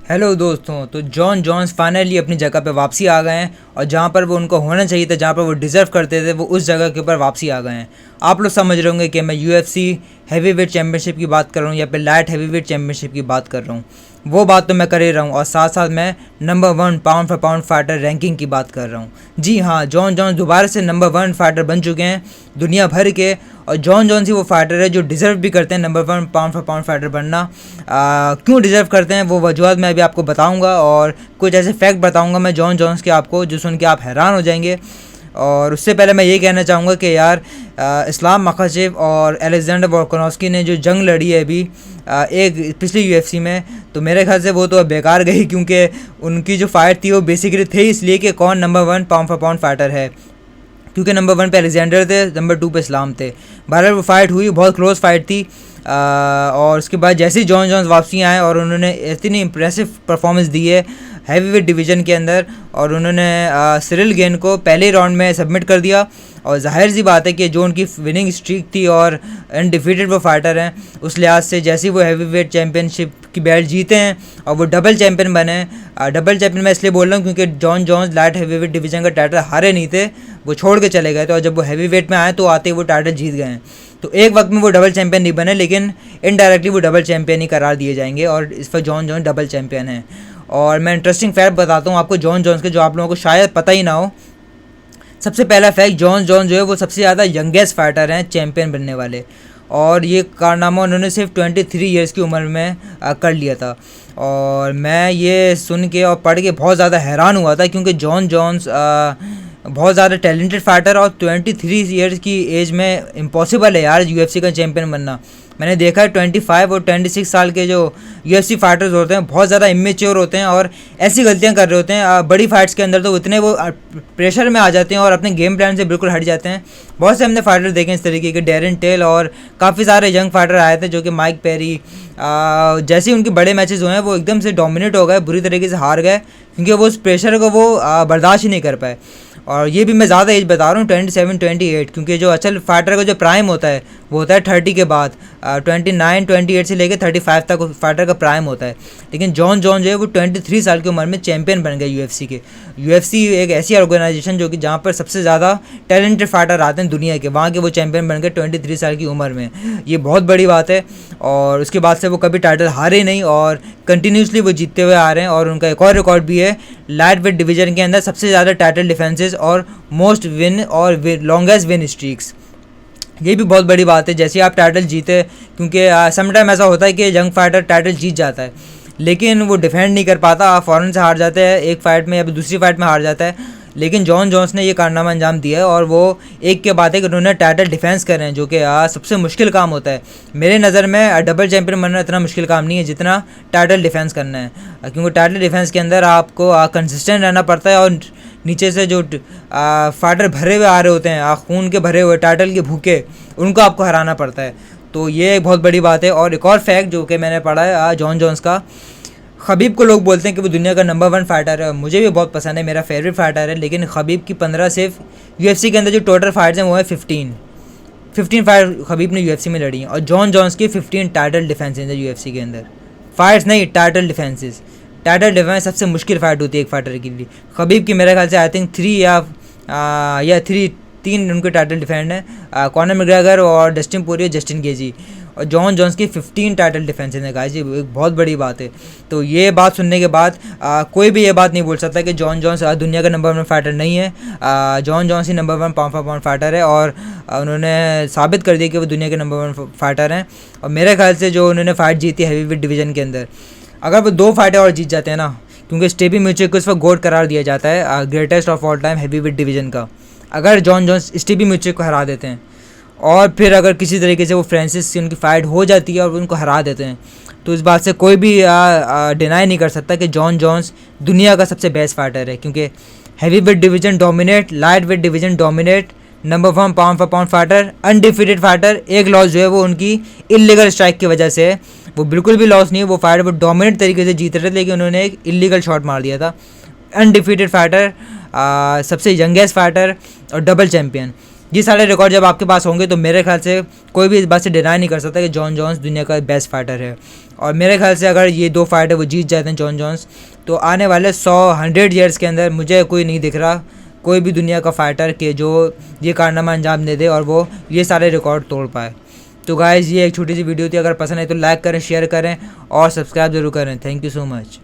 Hello दोस्तों। तो John Johns finally अपनी जगह पे वापसी आ गए हैं और जहाँ पर वो उनको होना चाहिए था, जहाँ पर वो डिज़र्व करते थे, वो उस जगह के ऊपर वापसी आ गए हैं। आप लोग समझ रहे होंगे कि मैं यूएफसी हैवी वेट चैम्पियनशिप की बात कर रहा हूँ या फिर लाइट हैवी वेट चैम्पियनशिप की बात कर रहा हूँ। वो बात तो मैं कर ही रहा हूँ और साथ साथ मैं number 1 pound for pound fighter ranking की बात कर रहा हूँ। जी हाँ, जॉन जॉन्स दोबारा से नंबर 1 फाइटर बन चुके हैं दुनिया भर के। और जॉन जॉन्स ही वो फाइटर है जो डिज़र्व भी करते हैं number 1 pound for pound fighter बनना। क्यों डिज़र्व करते हैं वो वजूहत मैं अभी आपको बताऊंगा और कुछ ऐसे फैक्ट बताऊंगा मैं जॉन जॉन्स के आपको, जो सुन के आप हैरान हो जाएंगे। और उससे पहले मैं ये कहना चाहूँगा कि यार इस्लाम मखाचेव और अलेक्जेंडर वोल्कानोव्स्की ने जो जंग लड़ी है अभी एक पिछली यूएफसी में, तो मेरे ख्याल से वो तो बेकार गई, क्योंकि उनकी जो फाइट थी वो बेसिकली थे इसलिए कि कौन number 1 pound for pound fighter है। क्योंकि नंबर 1 पे अलेक्जेंडर थे, नंबर 2 पे इस्लाम थे। बहरहाल वो फाइट हुई, बहुत क्लोज फाइट थी। और उसके बाद जैसे ही जॉन जॉन्स वापसी आए और उन्होंने इतनी इंप्रेसिव परफॉर्मेंस दी है हैवी वेट डिवीज़न के अंदर, और उन्होंने सिरिल गेन को पहले राउंड में सबमिट कर दिया। और जाहिर सी बात है कि जो उनकी विनिंग स्ट्रीक थी और अनडिफीटेड वो फाइटर हैं, उस लिहाज से जैसे ही वो हैवी वेट चैम्पियनशिप की बेल्ट जीते हैं और वो डबल चैम्पियन बने। डबल चैम्पियन मैं इसलिए बोल रहा हूँ क्योंकि Jon Jones light heavyweight division का टाइटल हारे नहीं थे, वो छोड़ के चले गए थे। और जब वो हैवी वेट में आए तो आते ही वो टाइटल जीत गए हैं। तो एक वक्त में वो डबल चैम्पियन नहीं बने, लेकिन इनडायरेक्टली वो डबल चैम्पियन ही करार दिए जाएंगे और इस पर जॉन जॉन्स डबल चैम्पियन हैं। और मैं इंटरेस्टिंग फैक्ट बताता हूँ आपको जॉन जॉन्स के, जो आप लोगों को शायद पता ही ना हो। सबसे पहला फैक्ट, जॉन जॉन्स जो है वो सबसे ज़्यादा यंगेस्ट फाइटर हैं चैम्पियन बनने वाले, और ये कारनामा उन्होंने सिर्फ 23 ईयर्स की उम्र में कर लिया था। और मैं ये सुन के और पढ़ के बहुत ज़्यादा हैरान हुआ था, क्योंकि जॉन जॉन्स बहुत ज़्यादा टैलेंटेड फाइटर और 23 ईयर्स की एज में इम्पॉसिबल है यार यूएफसी का चैम्पियन बनना। मैंने देखा है 25 और 26 साल के जो यूएफसी फाइटर्स होते हैं बहुत ज़्यादा इमेच्योर होते हैं और ऐसी गलतियां कर रहे होते हैं बड़ी फाइट्स के अंदर, तो इतने वो प्रेशर में आ जाते हैं और अपने गेम प्लान से बिल्कुल हट जाते हैं। बहुत से हमने फाइटर देखे इस तरीके के, डेरिन टेल और काफ़ी सारे यंग फाइटर आए थे, जो कि माइक पेरी जैसे ही उनके बड़े मैचेस हुए हैं वो एकदम से डोमिनेट हो गए, बुरी तरीके से हार गए, क्योंकि वो उस प्रेशर को वो बर्दाश्त ही नहीं कर पाए। और ये भी मैं ज़्यादा एज बता रहा हूँ 27 28, क्योंकि जो असल फाइटर का जो प्राइम होता है वो होता है 30 के बाद। 29 28 से लेकर 35 तक फाइटर का प्राइम होता है। लेकिन जॉन जो है वो 23 साल की उम्र में चैम्पियन बन गए यूएफसी के। यूएफसी एक ऐसी ऑर्गेनाइजेशन जो कि जहाँ पर सबसे ज़्यादा टैलेंटेड फाइटर आते हैं दुनिया के, वहाँ के वो चैम्पियन बन गए 23 साल की उम्र में। ये बहुत बड़ी बात है। और उसके बाद से वो कभी टाइटल हारे नहीं और कंटिन्यूसली वो जीतते हुए आ रहे हैं। और उनका एक और रिकॉर्ड भी है, लाइट वेट डिवीज़न के अंदर सबसे ज़्यादा टाइटल डिफेंसेस और मोस्ट विन और लॉन्गेस्ट विन स्ट्रीक्स। ये भी बहुत बड़ी बात है जैसे आप टाइटल जीते, क्योंकि समटाइम ऐसा होता है कि यंग फाइटर टाइटल जीत जाता है लेकिन वो डिफेंड नहीं कर पाता, फ़ौरन से हार जाता है एक फ़ाइट में या दूसरी फाइट में हार जाता है। लेकिन जॉन जॉन्स ने ये कारनामा अंजाम दिया है और वो एक के बाद एक उन्होंने टाइटल डिफेंस कर रहे हैं, जो कि सबसे मुश्किल काम होता है। मेरे नज़र में डबल चैम्पियन बनना इतना मुश्किल काम नहीं है जितना टाइटल डिफेंस करना है, क्योंकि टाइटल डिफेंस के अंदर आपको कंसिस्टेंट रहना पड़ता है और नीचे से जो फाइटर भरे हुए आ रहे होते हैं, खून के भरे हुए टाइटल के भूखे, उनको आपको हराना पड़ता है। तो ये एक बहुत बड़ी बात है। और एक और फैक्ट जो कि मैंने पढ़ा है जॉन जॉन्स का, खबीब को लोग बोलते हैं कि वो दुनिया का नंबर 1 फाइटर है, मुझे भी बहुत पसंद है, मेरा फेवरेट फाइटर है। लेकिन खबीब की 15 सिर्फ यूएफसी के अंदर जो टोटल फाइट्स हैं वो है 15 फाइट खबीब ने यूएफसी में लड़ी हैं। और जॉन जॉन्स की 15 टाइटल डिफेंसेज हैं यूएफसी के अंदर, फाइट्स नहीं टाइटल डिफेंसेज। टाइटल डिफेंस सबसे मुश्किल फाइट होती है एक फाइटर के लिए। खबीब की मेरे ख्याल से आई थिंक 3 उनके टाइटल डिफेंड हैं, कॉनर मैकग्रेगर और डस्टिन पोरियर, जस्टिन गेजी। और जॉन जॉन्स की 15 टाइटल डिफेंसेज हैं गाइस, ये एक बहुत बड़ी बात है। तो ये बात सुनने के बाद कोई भी ये बात नहीं बोल सकता कि जॉन जॉन्स दुनिया का नंबर 1 फाइटर नहीं है। जॉन जॉन्स ही number 1 pound for pound fighter है और उन्होंने साबित कर दिया कि वो दुनिया के नंबर 1 फाइटर हैं। और मेरे ख्याल से जो उन्होंने फाइट जीती हैवी वेट डिवीज़न के अंदर, अगर वो 2 फाइटर और जीत जाते हैं ना, क्योंकि स्टेपी म्यूचिक को इस वक्त गोट करार दिया जाता है greatest of all time heavy weight division का। अगर जॉन जॉन्स स्टेपी म्यूचिक को हरा देते हैं और फिर अगर किसी तरीके से वो फ्रांसिस से उनकी फ़ाइट हो जाती है और उनको हरा देते हैं, तो इस बात से कोई भी डिनाई नहीं कर सकता कि जॉन जॉन्स दुनिया का सबसे बेस्ट फाइटर है। क्योंकि heavy weight division dominate, light weight division dominate, number 1 pound for pound fighter, undefeated fighter. एक लॉस जो है वो उनकी इलीगल स्ट्राइक की वजह से है, वो बिल्कुल भी लॉस नहीं है, वो फाइटर वो डोमिनेट तरीके से जीत रहे थे, लेकिन उन्होंने एक इलीगल शॉट मार दिया था। अनडिफीटेड फाइटर, सबसे यंगेस्ट फाइटर और डबल चैम्पियन। ये सारे रिकॉर्ड जब आपके पास होंगे तो मेरे ख्याल से कोई भी इस बात से डिनाई नहीं कर सकता कि जॉन जॉन्स दुनिया का बेस्ट फाइटर है। और मेरे ख्याल से अगर ये 2 फाइट है वो जीत जाते हैं जॉन जॉन्स, तो आने वाले 100 ईयर्स के अंदर मुझे कोई नहीं दिख रहा कोई भी दुनिया का फाइटर के जो ये कारनामा अंजाम दे दे और वो ये सारे रिकॉर्ड तोड़ पाए। तो गाइज़ ये एक छोटी सी वीडियो थी, अगर पसंद है तो लाइक करें, शेयर करें और सब्सक्राइब जरूर करें। Thank you so much.